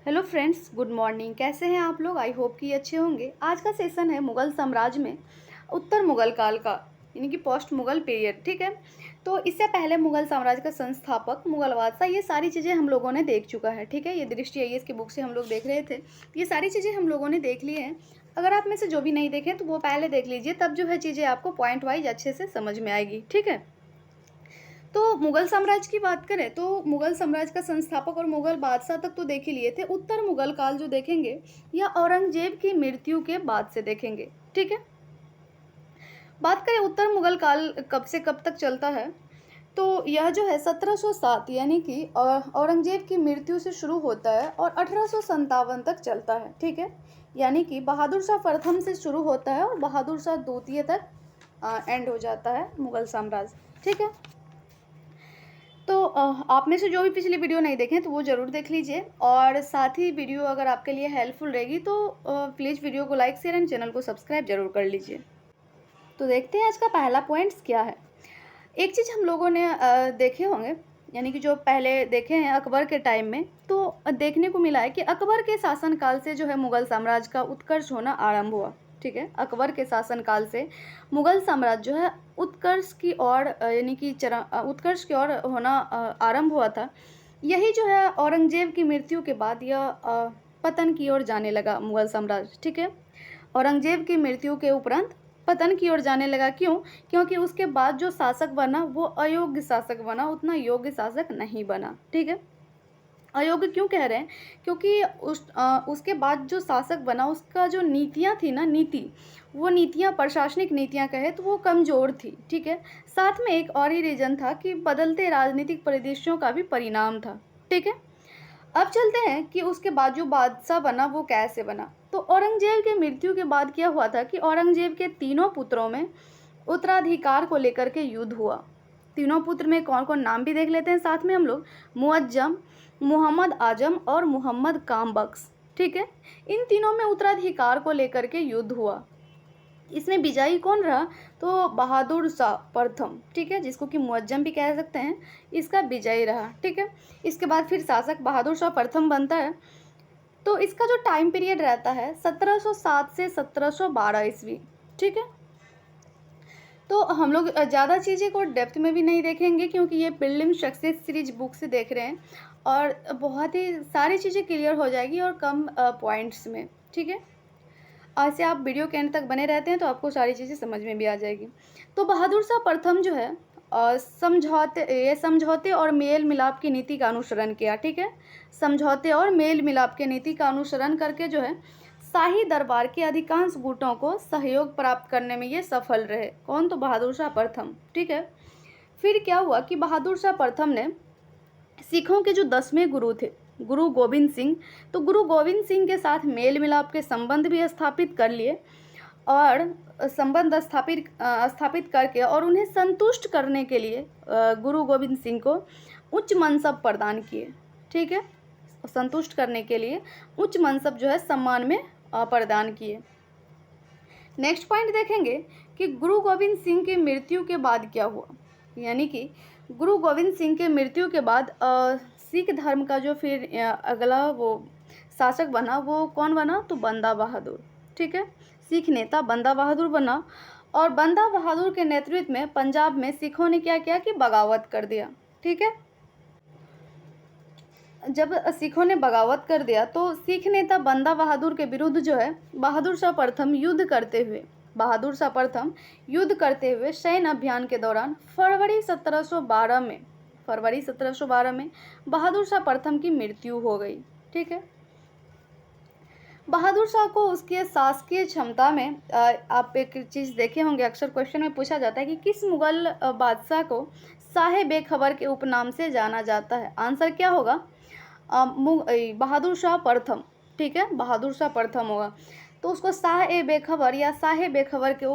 Hello friends, good morning. कैसे हैं आप लोग? आई होप कि अच्छे होंगे। आज का सेशन है मुग़ल साम्राज्य में उत्तर मुग़ल काल का, यानी कि पोस्ट मुग़ल पीरियड। ठीक है, तो इससे पहले मुग़ल साम्राज्य का संस्थापक, मुग़ल बादशाह, ये सारी चीज़ें हम लोगों ने देख चुका है। ठीक है, ये दृष्टि आईएएस की बुक से हम लोग देख रहे थे, ये सारी चीज़ें हम लोगों ने देख ली हैं। अगर आप में से जो भी नहीं देखें तो वो पहले देख लीजिए, तब जो है चीज़ें आपको पॉइंट वाइज अच्छे से समझ में आएगी। ठीक है, तो मुगल साम्राज्य की बात करें तो मुगल साम्राज्य का संस्थापक और मुगल बादशाह तक तो देख ही लिए थे। उत्तर मुगल काल जो देखेंगे या औरंगजेब की मृत्यु के बाद से देखेंगे। ठीक है, बात करें उत्तर मुगल काल कब से कब तक चलता है, तो यह जो है 1707 यानी कि औरंगजेब की मृत्यु से शुरू होता है और 1857 तक चलता है। ठीक है, यानी कि बहादुर शाह प्रथम से शुरू होता है और बहादुर शाह द्वितीय तक एंड हो जाता है मुगल साम्राज्य। ठीक है, तो आप में से जो भी पिछली वीडियो नहीं देखें तो वो ज़रूर देख लीजिए, और साथ ही वीडियो अगर आपके लिए हेल्पफुल रहेगी तो प्लीज़ वीडियो को लाइक, शेयर एंड चैनल को सब्सक्राइब जरूर कर लीजिए। तो देखते हैं आज का पहला पॉइंट्स क्या है। एक चीज़ हम लोगों ने देखे होंगे, यानी कि जो पहले देखे हैं अकबर के टाइम में, तो देखने को मिला है कि अकबर के शासनकाल से जो है मुग़ल साम्राज्य का उत्कर्ष होना आरंभ हुआ। ठीक है, अकबर के शासनकाल से मुग़ल साम्राज्य जो है उत्कर्ष की ओर, यानी कि उत्कर्ष की ओर होना आरंभ हुआ था। यही जो है औरंगजेब की मृत्यु के बाद यह पतन की ओर जाने लगा मुग़ल साम्राज्य। ठीक है, औरंगजेब की मृत्यु के उपरांत पतन की ओर जाने लगा। क्यों? क्योंकि उसके बाद जो शासक बना वो अयोग्य शासक बना, उतना योग्य शासक नहीं बना। ठीक है, अयोग्य क्यों कह रहे हैं? क्योंकि उसके बाद जो शासक बना उसका जो नीतियाँ थी ना, वो नीतियाँ, प्रशासनिक नीतियाँ कहे तो वो कमज़ोर थी। ठीक है, साथ में एक और ही रीज़न था कि बदलते राजनीतिक परिदृश्यों का भी परिणाम था। ठीक है, अब चलते हैं कि उसके बाद जो बादशाह बना वो कैसे बना। तो औरंगजेब की मृत्यु के बाद क्या हुआ था कि औरंगजेब के तीनों पुत्रों में उत्तराधिकार को लेकर के युद्ध हुआ। तीनों पुत्र में कौन कौन, नाम भी देख लेते हैं साथ में हम लोग। मुअज्जम, मोहम्मद आजम और मोहम्मद कामबख्श। ठीक है, इन तीनों में उत्तराधिकार को लेकर के युद्ध हुआ। इसमें विजयी कौन रहा? तो बहादुर शाह प्रथम। ठीक है, जिसको कि मुअज्जम भी कह सकते हैं, इसका विजयी रहा। ठीक है, इसके बाद फिर शासक बहादुर शाह प्रथम बनता है। तो इसका जो टाइम पीरियड रहता है 1707 से 1712 ईस्वी। ठीक है, तो हम लोग ज़्यादा चीज़ें को डेप्थ में भी नहीं देखेंगे क्योंकि ये प्रीलिम सक्सेस सीरीज बुक से देख रहे हैं और बहुत ही सारी चीज़ें क्लियर हो जाएगी और कम पॉइंट्स में। ठीक है, ऐसे आप वीडियो के एंड तक बने रहते हैं तो आपको सारी चीज़ें समझ में भी आ जाएगी। तो बहादुर शाह प्रथम जो है समझौते और मेल मिलाप की नीति का अनुसरण किया। ठीक है, समझौते और मेल मिलाप की नीति का अनुसरण करके जो है शाही दरबार के अधिकांश गुटों को सहयोग प्राप्त करने में ये सफल रहे। कौन? तो बहादुर शाह प्रथम। ठीक है, फिर क्या हुआ कि बहादुर शाह प्रथम ने सिखों के जो 10वें गुरु थे, गुरु गोविंद सिंह, तो गुरु गोविंद सिंह के साथ मेल मिलाप के संबंध भी स्थापित कर लिए और संबंध स्थापित करके और उन्हें संतुष्ट करने के लिए गुरु गोविंद सिंह को उच्च मनसब प्रदान किए। ठीक है, संतुष्ट करने के लिए उच्च मनसब जो है सम्मान में प्रदान किए। नेक्स्ट पॉइंट देखेंगे कि गुरु गोविंद सिंह की मृत्यु के बाद क्या हुआ, यानी कि गुरु गोविंद सिंह के मृत्यु के बाद सिख धर्म का जो फिर अगला वो शासक बना वो कौन बना? तो बंदा बहादुर। ठीक है, सिख नेता बंदा बहादुर बना और बंदा बहादुर के नेतृत्व में पंजाब में सिखों ने क्या किया कि बगावत कर दिया। ठीक है, जब सिखों ने बगावत कर दिया तो सिख नेता बंदा बहादुर के विरुद्ध जो है बहादुर शाह प्रथम युद्ध करते हुए सैन्य अभियान के दौरान फरवरी 1712 में बहादुर शाह प्रथम की मृत्यु हो गई। ठीक है, बहादुर शाह को उसके शासकीय क्षमता में आप एक चीज़ देखे होंगे, अक्सर क्वेश्चन में पूछा जाता है कि किस मुगल बादशाह को शाह बेखबर के उपनाम से जाना जाता है? आंसर क्या होगा? बहादुर शाह प्रथम। ठीक है, बहादुर शाह प्रथम होगा। तो उसको शाह ए बेखबर या शाह बेखबर के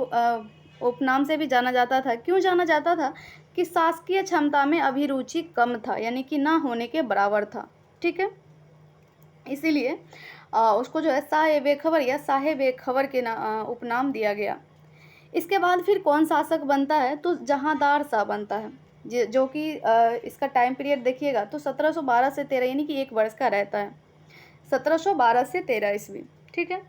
उपनाम से भी जाना जाता था। क्यों जाना जाता था? कि शासकीय क्षमता में अभिरुचि कम था, यानी कि ना होने के बराबर था। ठीक है, इसीलिए उसको जो है शाह ए बेखबर या शाह बेखबर के उपनाम दिया गया। इसके बाद फिर कौन शासक बनता है? तो जहांदार शाह बनता है, जो कि इसका टाइम पीरियड देखिएगा तो 1712 से 13 यानी कि 1 वर्ष का रहता है। 1712 से 13 ईस्वी, ठीक है।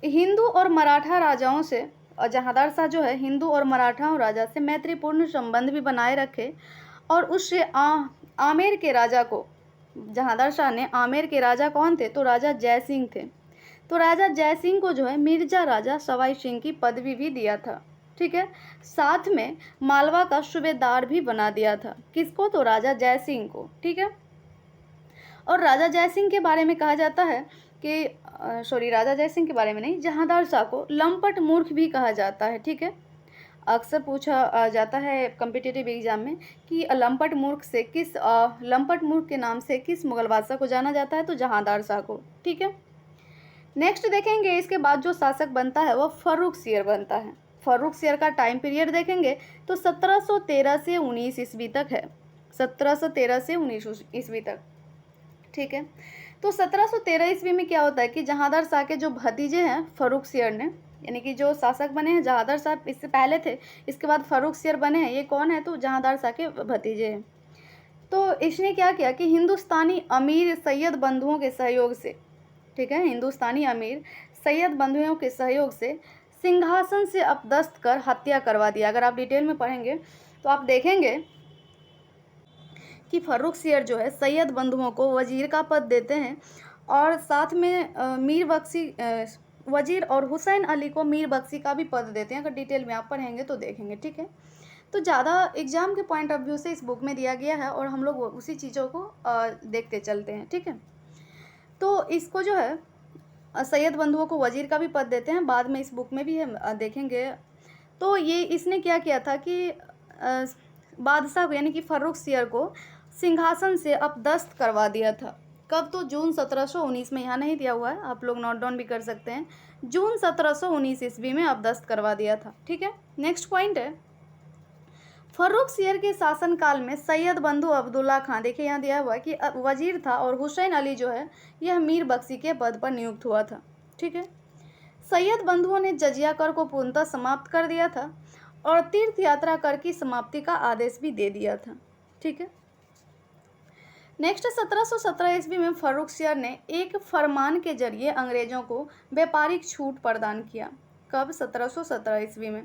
हिंदू और मराठा राजाओं से जहांदार शाह जो है हिंदू और मराठाओं राजा से मैत्रीपूर्ण संबंध भी बनाए रखे और उससे आमेर के राजा को, जहांदार शाह ने आमेर के राजा कौन थे, तो राजा जय सिंह थे। तो राजा जय सिंह को जो है मिर्जा राजा सवाई सिंह की पदवी भी दिया था, ठीक है। साथ में मालवा का सूबेदार भी बना दिया था। किसको, तो राजा जय सिंह को, ठीक है। और राजा जय सिंह के बारे में कहा जाता है कि राजा जय सिंह के बारे में नहीं, जहांदार शाह को लंपट मूर्ख भी कहा जाता है, ठीक है। अक्सर पूछा जाता है कॉम्पिटिटिव एग्जाम में कि लंपट मूर्ख के नाम से किस मुगल बादशाह को जाना जाता है, तो जहांदार शाह को, ठीक है। नेक्स्ट देखेंगे, इसके बाद जो शासक बनता है वह फर्रुखसियर बनता है। फर्रुखसियर का टाइम पीरियड देखेंगे तो 1713 से 19 ईस्वी तक है, 1713 से 19 ईस्वी तक, ठीक है। तो 1713 ईस्वी में क्या होता है कि जहांदार शाह के जो भतीजे हैं फर्रुखसियर ने, यानी कि जो शासक बने हैं, जहांदार शाह इससे पहले थे, इसके बाद फर्रुखसियर बने हैं, ये कौन है, तो जहांदार शाह के भतीजे हैं। तो इसने क्या किया कि हिंदुस्तानी अमीर सैयद बंधुओं के सहयोग से, ठीक है, हिंदुस्तानी अमीर सैयद बंधुओं के सहयोग से सिंहासन से अपदस्थ कर हत्या करवा दिया। अगर आप डिटेल में पढ़ेंगे तो आप देखेंगे कि फर्रुखसियर जो है सैयद बंधुओं को वजीर का पद देते हैं और साथ में मीर बख्शी वजीर और हुसैन अली को मीर बख्शी का भी पद देते हैं। अगर डिटेल में आप पढ़ेंगे तो देखेंगे, ठीक है। तो ज़्यादा एग्जाम के पॉइंट ऑफ व्यू से इस बुक में दिया गया है और हम लोग उसी चीज़ों को देखते चलते हैं, ठीक है। तो इसको जो है सैयद बंधुओं को वजीर का भी पद देते हैं, बाद में इस बुक में भी हम देखेंगे। तो ये इसने क्या किया था कि बादशाह को, यानी कि फर्रुखसियर को सिंहासन से अपदस्थ करवा दिया था। कब, तो जून 1719 में, यहाँ नहीं दिया हुआ है, आप लोग नोट डाउन भी कर सकते हैं, जून 1719 ईस्वी में अपदस्थ करवा दिया था, ठीक है। नेक्स्ट पॉइंट है, फर्रुखसियर के शासनकाल में सैयद बंधु अब्दुल्ला खां, देखिए यहाँ दिया हुआ है कि वजीर था और हुसैन अली जो है यह मीर बख्शी के पद पर नियुक्त हुआ था, ठीक है। सैयद बंधुओं ने जजिया कर को पूर्णतः समाप्त कर दिया था और तीर्थ यात्रा कर की समाप्ति का आदेश भी दे दिया था, ठीक है। नेक्स्ट 1717 ईस्वी में फर्रुखसियर ने एक फरमान के जरिए अंग्रेजों को व्यापारिक छूट प्रदान किया। कब, 1717 ईस्वी में।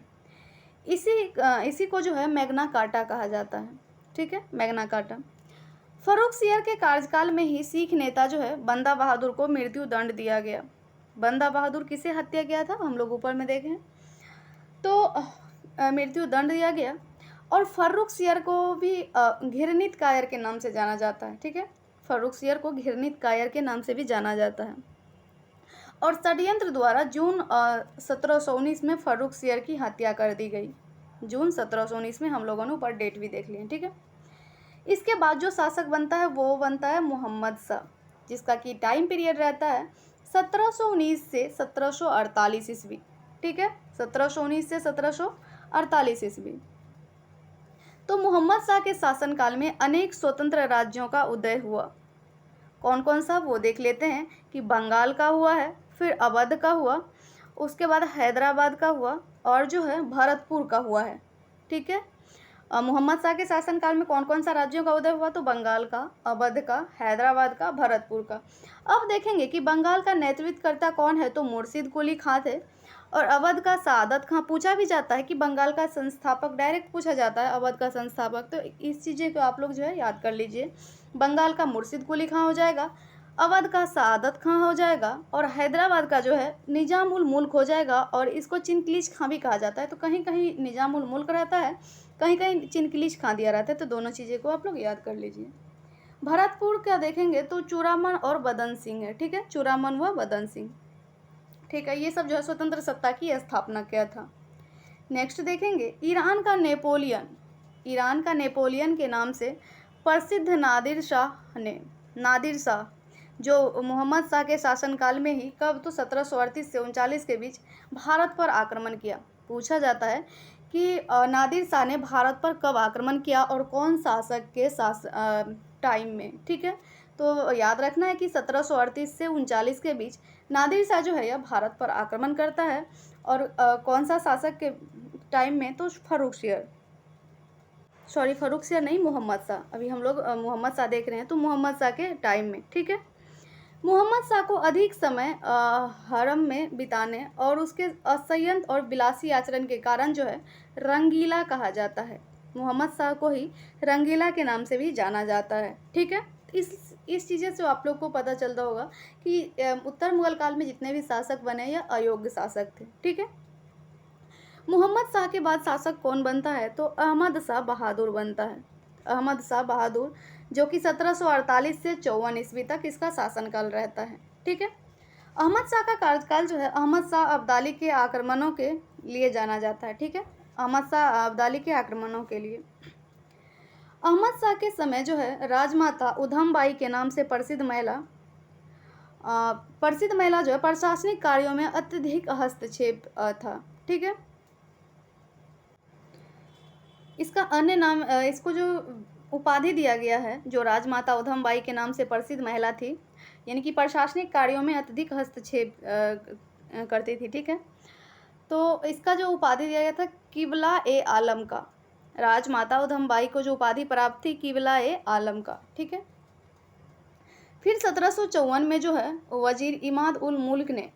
इसी को जो है मैग्ना कार्टा कहा जाता है, ठीक है, मैग्ना कार्टा। फर्रुखसियर के कार्यकाल में ही सिख नेता जो है बंदा बहादुर को मृत्यु दंड दिया गया। बंदा बहादुर किसे हत्या किया था, हम लोग ऊपर में देखें तो मृत्यु दंड दिया गया। और फर्रुखसियर को भी घिरनीत कायर के नाम से जाना जाता है, ठीक है। फर्रुखसियर को घिरनीत कायर के नाम से भी जाना जाता है। और षड्यंत्र द्वारा जून 1719 में फर्रुखसियर की हत्या कर दी गई। जून 1719 में, हम लोगों ने ऊपर डेट भी देख ली है, ठीक है। इसके बाद जो शासक बनता है वो बनता है मोहम्मद शाह, जिसका कि टाइम पीरियड रहता है 1719 से 1748 ईस्वी, ठीक है, 1719 से 1748 ईस्वी। तो मोहम्मद शाह के शासनकाल में अनेक स्वतंत्र राज्यों का उदय हुआ। कौन कौन सा, वो देख लेते हैं कि बंगाल का हुआ है, फिर अवध का हुआ, उसके बाद हैदराबाद का हुआ और जो है भरतपुर का हुआ है, ठीक है। मोहम्मद शाह के शासनकाल में कौन कौन सा राज्यों का उदय हुआ, तो बंगाल का, अवध का, हैदराबाद का, भरतपुर का। अब देखेंगे कि बंगाल का नेतृत्वकर्ता कौन है, तो मुर्शिद कुली खां थे। और अवध का सादत खां। पूछा भी जाता है कि बंगाल का संस्थापक, डायरेक्ट पूछा जाता है अवध का संस्थापक, तो इस चीज़ें को आप लोग जो है याद कर लीजिए। बंगाल का मुर्शिद कुली खां हो जाएगा, अवध का सादत खां हो जाएगा और हैदराबाद का जो है निजाम उल मुल्क हो जाएगा। और इसको चिनकिलिश खां भी कहा जाता है। तो कहीं कहीं निजाम उल मुल्क रहता है, कहीं कहीं चिनकिलिश खां दिया रहता है, तो दोनों चीज़ें को आप लोग याद कर लीजिए। भरतपुर क्या देखेंगे तो चूड़ामन और बदन सिंह है, ठीक है, चूड़ामन व बदन सिंह, ठीक है। ये सब जो है स्वतंत्र सत्ता की स्थापना किया था। नेक्स्ट देखेंगे ईरान का नेपोलियन के नाम से प्रसिद्ध नादिर शाह जो मोहम्मद शाह के शासनकाल में ही, कब, तो 1738 से 39 के बीच भारत पर आक्रमण किया। पूछा जाता है कि नादिर शाह ने भारत पर कब आक्रमण किया और कौन शासक के टाइम में, ठीक है। तो याद रखना है कि 1738 से 39 के बीच नादिर शाह जो है यह भारत पर आक्रमण करता है। और कौन सा शासक के टाइम में, तो फर्रुखसियर। सॉरी फ़र्रुख शाह नहीं, मोहम्मद शाह। अभी हम लोग मोहम्मद शाह देख रहे हैं, तो मोहम्मद शाह के टाइम में, ठीक है। मोहम्मद शाह को अधिक समय हरम में बिताने और उसके असंयत और विलासी आचरण के कारण जो है रंगीला कहा जाता है। मोहम्मद शाह को ही रंगीला के नाम से भी जाना जाता है, ठीक है। इस चीज़ें से आप लोग को पता चलता होगा कि उत्तर मुगल काल में जितने भी शासक बने या अयोग्य शासक थे, ठीक है। मोहम्मद शाह के बाद शासक कौन बनता है, तो अहमद शाह बहादुर बनता है। अहमद शाह बहादुर, जो कि 1748 से 54 ईस्वी तक इसका शासनकाल रहता है, ठीक है। अहमद शाह का कार्यकाल जो है अहमद शाह अब्दाली के आक्रमणों के लिए जाना जाता है, ठीक है। अहमद शाह अब्दाली के आक्रमणों के लिए अहमद शाह के समय जो है राजमाता उधम बाई के नाम से प्रसिद्ध महिला जो है प्रशासनिक कार्यों में अत्यधिक हस्तक्षेप था, ठीक है। इसका अन्य नाम इसको जो उपाधि दिया गया है, जो राजमाता उधम बाई के नाम से प्रसिद्ध महिला थी, यानी कि प्रशासनिक कार्यों में अत्यधिक हस्तक्षेप करती थी, ठीक है। तो इसका जो उपाधि दिया गया था किबला ए आलम का। राजमाता उधम बाई को जो उपाधि प्राप्त थी किबला ए आलम का, ठीक है। फिर 1754 में जो है वजीर इमाद उल मुल्क ने,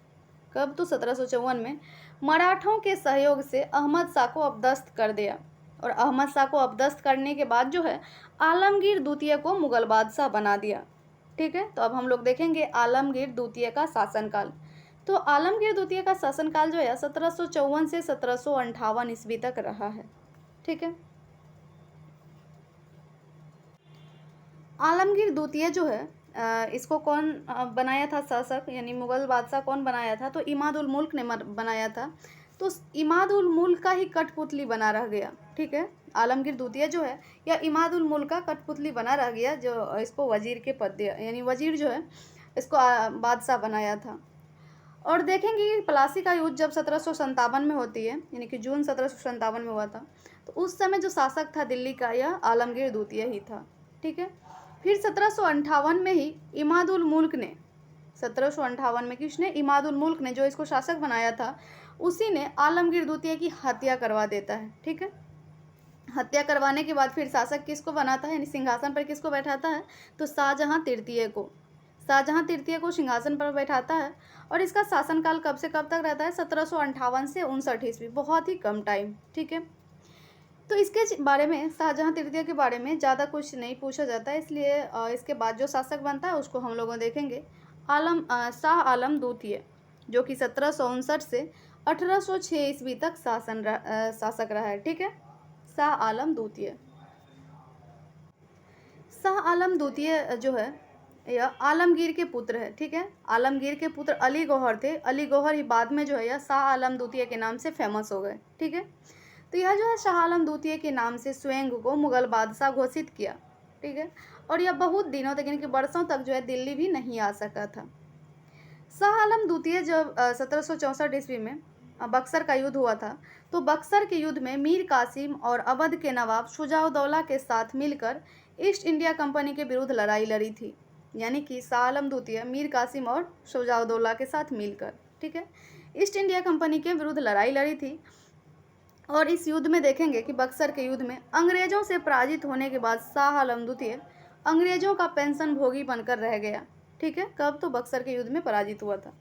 कब, तो 1754 में मराठों के सहयोग से अहमद शाह को अपदस्थ कर दिया। और अहमद शाह को अपदस्थ करने के बाद जो है आलमगीर द्वितीय को मुगल बादशाह बना दिया, ठीक है। तो अब हम लोग देखेंगे आलमगीर द्वितीय का शासनकाल। तो आलमगीर द्वितीय का शासनकाल जो है 1754 से 1758 ईस्वी तक रहा है, ठीक है। आलमगीर द्वितीय जो है इसको कौन बनाया था शासक, यानी मुगल बादशाह कौन बनाया था, तो इमाद उल मुल्क ने बनाया था। तो इमाद उल मुल्क का ही कठपुतली बना रह गया, ठीक है। आलमगीर द्वितीय जो है या इमाद उल मुल्क का कठपुतली बना रह गया, जो इसको वजीर के पद दिया, यानी वजीर जो है इसको बादशाह बनाया था। और देखेंगे कि प्लासी का युद्ध जब 1757 में होती है, यानी कि जून 1757 में हुआ था, तो उस समय जो शासक था दिल्ली का यह आलमगीर द्वितीय ही था, ठीक है। फिर 1758 में ही इमाद उल मुल्क ने, 1758 में किसने, इमाद उल मुल्क ने, जो इसको शासक बनाया था, उसी ने आलमगीर द्वितीय की हत्या करवा देता है, ठीक है। हत्या करवाने के बाद फिर शासक किसको बनाता है, यानी सिंहासन पर किसको बैठाता है, तो शाहजहां तृतीय को सिंहासन पर बैठाता है। और इसका शासनकाल कब से कब तक रहता है, 1758 से 59 ईस्वी, बहुत ही कम टाइम, ठीक है। तो इसके बारे में, शाहजहां तृतीय के बारे में ज़्यादा कुछ नहीं पूछा जाता है, इसलिए इसके बाद जो शासक बनता है उसको हम लोग देखेंगे शाह आलम द्वितीय, जो कि 1759 से 1806 ईस्वी तक शासक रहा है, ठीक है। शाह आलम द्वितीय जो है यह आलमगीर के पुत्र है, ठीक है। आलमगीर के पुत्र अली गौहर थे। अली गौहर ही बाद में जो है यह शाह आलम द्वितीय के नाम से फेमस हो गए, ठीक है। तो यह जो है शाह आलम द्वितीय के नाम से स्वयं को मुगल बादशाह घोषित किया, ठीक है। और यह बहुत दिनों तक, यानी कि वर्षों तक जो है दिल्ली भी नहीं आ सका था। शाह आलम द्वितीय जब 1764 ईस्वी में बक्सर का युद्ध हुआ था, तो बक्सर के युद्ध में मीर कासिम और अवध के नवाब शुजाउद्दौला के साथ मिलकर ईस्ट इंडिया कंपनी के विरुद्ध लड़ाई लड़ी थी। यानी कि शाह आलम द्वितीय मीर कासिम और शुजाउद्दौला के साथ मिलकर, ठीक है, ईस्ट इंडिया कंपनी के विरुद्ध लड़ाई लड़ी थी। और इस युद्ध में देखेंगे कि बक्सर के युद्ध में अंग्रेजों से पराजित होने के बाद शाह आलम द्वितीय अंग्रेजों का पेंशन भोगी बनकर रह गया, ठीक है। कब, तो बक्सर के युद्ध में पराजित हुआ था।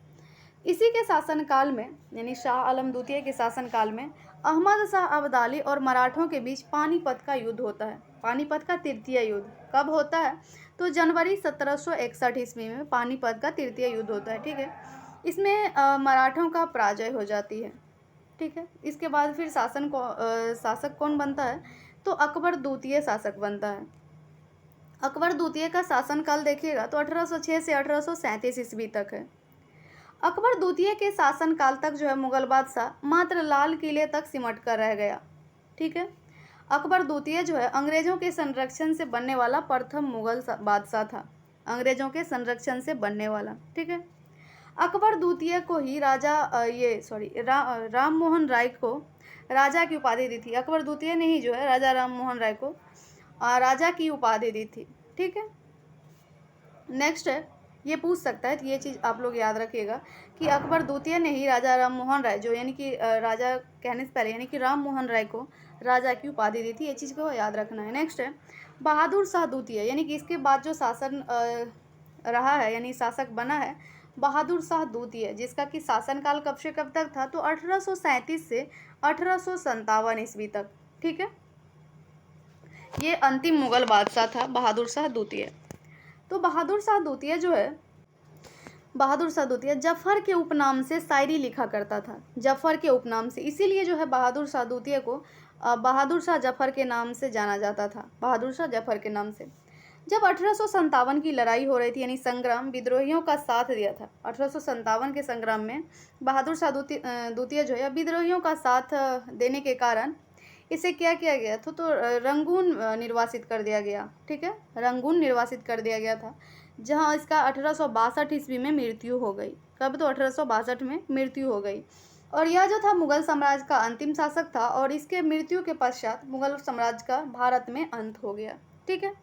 इसी के शासनकाल में, यानी शाह आलम द्वितीय के शासनकाल में अहमद शाह अब्दाली और मराठों के बीच पानीपत का युद्ध होता है। पानीपत का तृतीय युद्ध कब होता है, तो जनवरी 1761 ईस्वी में पानीपत का तृतीय युद्ध होता है, ठीक है। इसमें मराठों का पराजय हो जाती है, ठीक है। इसके बाद फिर शासक कौन बनता है, तो अकबर द्वितीय शासक बनता है। अकबर द्वितीय का शासनकाल देखिएगा तो 1806 से 1837 ईस्वी तक है। अकबर द्वितीय के शासनकाल तक जो है मुगल बादशाह मात्र लाल किले तक सिमट कर रह गया, ठीक है। अकबर द्वितीय जो है अंग्रेजों के संरक्षण से बनने वाला प्रथम मुगल बादशाह था, अंग्रेजों के संरक्षण से बनने वाला, ठीक है। अकबर द्वितीय को ही राम मोहन राय को राजा की उपाधि दी थी। अकबर द्वितीय ने ही जो है राजा राम मोहन राय को राजा की उपाधि दी थी, ठीक है। नेक्स्ट है ये पूछ सकता है, तो ये चीज़ आप लोग याद रखिएगा कि अकबर द्वितीय ने ही राजा राम मोहन राय, जो यानी कि राजा कहने से पहले यानी कि राम मोहन राय को राजा की उपाधि दी थी। ये चीज़ को याद रखना है। नेक्स्ट है बहादुर शाह द्वितीय, यानी कि इसके बाद जो शासन रहा है यानी शासक बना है बहादुर शाह द्वितीय, जिसका कि शासनकाल कब से कब तक था, तो 1837 से 1857 ईस्वी तक। ठीक है, ये अंतिम मुगल बादशाह था बहादुर शाह द्वितीय। तो बहादुर शाह द्वितीय जो है, बहादुर शाह द्वितीय जफर के उपनाम से शायरी लिखा करता था, जफर के उपनाम से, इसीलिए जो है बहादुर शाह द्वितीय को बहादुर शाह जफर के नाम से जाना जाता था, बहादुर शाह जफर के नाम से। जब 1857 की लड़ाई हो रही थी यानी संग्राम, विद्रोहियों का साथ दिया था। 1857 के संग्राम में बहादुर शाह द्वितीय जो है विद्रोहियों का साथ देने के कारण इसे क्या किया गया था, तो रंगून निर्वासित कर दिया गया। ठीक है, रंगून निर्वासित कर दिया गया था, जहां इसका 1862 ईस्वी में मृत्यु हो गई। कब, तो 1862 में मृत्यु हो गई। और यह जो था मुगल साम्राज्य का अंतिम शासक था, और इसके मृत्यु के पश्चात मुगल साम्राज्य का भारत में अंत हो गया। ठीक है,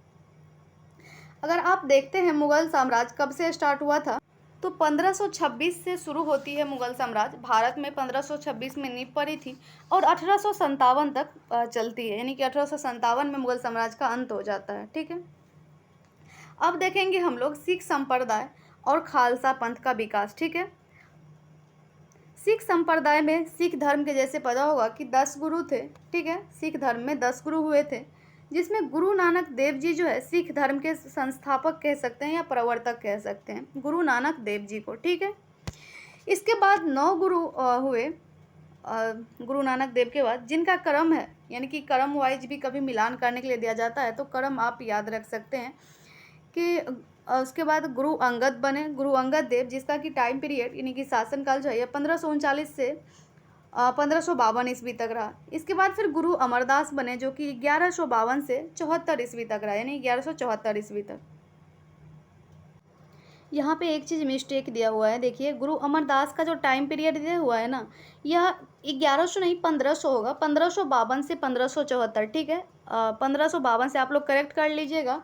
अगर आप देखते हैं मुगल साम्राज्य कब से स्टार्ट हुआ था, तो 1526 से शुरू होती है मुगल साम्राज्य। भारत में 1526 में नींव पड़ी थी और 1857 तक चलती है, यानी कि 1857 में मुगल साम्राज्य का अंत हो जाता है। ठीक है, अब देखेंगे हम लोग सिख संप्रदाय और खालसा पंथ का विकास। ठीक है, सिख संप्रदाय में सिख धर्म के जैसे पता होगा कि 10 गुरु थे। ठीक है, सिख धर्म में 10 गुरु हुए थे, जिसमें गुरु नानक देव जी जो है सिख धर्म के संस्थापक कह सकते हैं या प्रवर्तक कह सकते हैं, गुरु नानक देव जी को। ठीक है, इसके बाद 9 गुरु हुए गुरु नानक देव के बाद, जिनका क्रम है, यानी कि क्रम वाइज भी कभी मिलान करने के लिए दिया जाता है, तो क्रम आप याद रख सकते हैं कि उसके बाद गुरु अंगद बने, गुरु अंगद देव, जिसका कि टाइम पीरियड यानी कि शासनकाल जो है 1539 से 1552 ईस्वी तक रहा। इसके बाद फिर गुरु अमरदास बने, जो कि 1152 से 74 ईस्वी तक रहा, यानी 1174 ईस्वी तक। यहाँ पे एक चीज़ मिस्टेक दिया हुआ है, देखिए गुरु अमरदास का जो टाइम पीरियड दिया हुआ है ना, यह 1100 नहीं 1500 होगा, 1552 से 1574। ठीक है, 1552 से आप लोग करेक्ट कर लीजिएगा,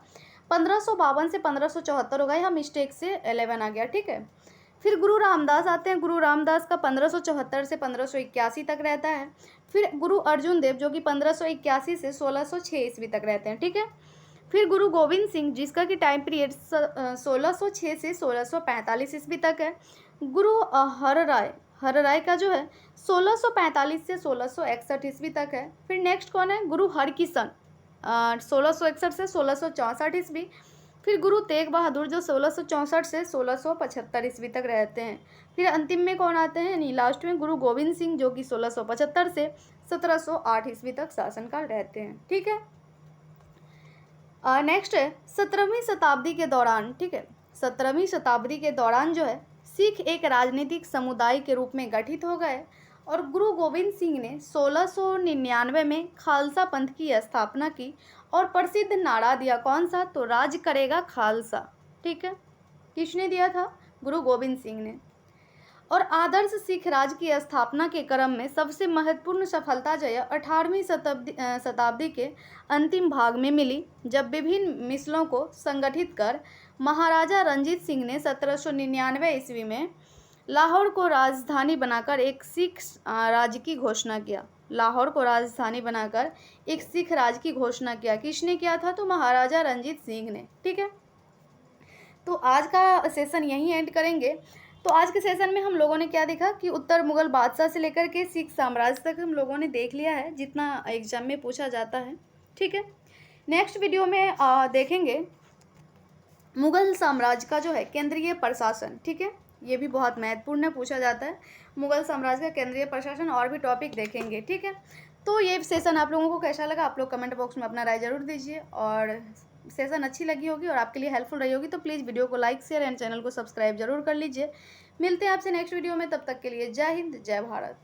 1552 से 1574 होगा, यहाँ मिस्टेक से 11 आ गया। ठीक है, फिर गुरु रामदास आते हैं, गुरु रामदास का 1574 से 1581 तक रहता है। फिर गुरु अर्जुन देव, जो कि 1581 से 1606 ईस्वी तक रहते हैं। ठीक है, फिर गुरु गोविंद सिंह, जिसका कि टाइम पीरियड 1606 से 1645 ईस्वी तक है। गुरु हर राय का जो है 1645 से 1661 ईस्वी तक है। फिर नेक्स्ट कौन है, गुरु हरकिशन, 1661 से 1664 ईस्वी। फिर गुरु तेग बहादुर, जो 1664 से 1675 ईस्वी तक रहते हैं। फिर अंतिम में कौन आते हैं, यानी लास्ट में गुरु गोविंद सिंह, जो कि 1675 से 1708 ईस्वी तक शासनकाल रहते हैं। ठीक है, नेक्स्ट है 17वीं शताब्दी के दौरान। ठीक है, 17वीं शताब्दी के दौरान जो है सिख एक राजनीतिक समुदाय के रूप में गठित हो गए, और गुरु गोविंद सिंह ने 1699 में खालसा पंथ की स्थापना की और प्रसिद्ध नारा दिया, कौन सा, तो राज करेगा खालसा। ठीक है, किसने दिया था, गुरु गोविंद सिंह ने। और आदर्श सिख राज की स्थापना के क्रम में सबसे महत्वपूर्ण सफलता जो है 18वीं शताब्दी के अंतिम भाग में मिली, जब विभिन्न मिसलों को संगठित कर महाराजा रंजीत सिंह ने 1799 ईस्वी में लाहौर को राजधानी बनाकर एक सिख राज्य की घोषणा किया। लाहौर को राजधानी बनाकर एक सिख राज्य की घोषणा किया, किसने किया था, तो महाराजा रंजीत सिंह ने। ठीक है, तो आज का सेशन यहीं एंड करेंगे। तो आज के सेशन में हम लोगों ने क्या देखा कि उत्तर मुगल बादशाह से लेकर के सिख साम्राज्य तक हम लोगों ने देख लिया है, जितना एग्जाम में पूछा जाता है। ठीक है, नेक्स्ट वीडियो में देखेंगे मुगल साम्राज्य का जो है केंद्रीय प्रशासन। ठीक है, ये भी बहुत महत्वपूर्ण पूछा जाता है, मुगल साम्राज्य का केंद्रीय प्रशासन, और भी टॉपिक देखेंगे। ठीक है, तो ये सेशन आप लोगों को कैसा लगा, आप लोग कमेंट बॉक्स में अपना राय जरूर दीजिए, और सेशन अच्छी लगी होगी और आपके लिए हेल्पफुल रही होगी तो प्लीज़ वीडियो को लाइक, शेयर एंड चैनल को सब्सक्राइब जरूर कर लीजिए। मिलते हैं आपसे नेक्स्ट वीडियो में, तब तक के लिए जय हिंद, जय भारत।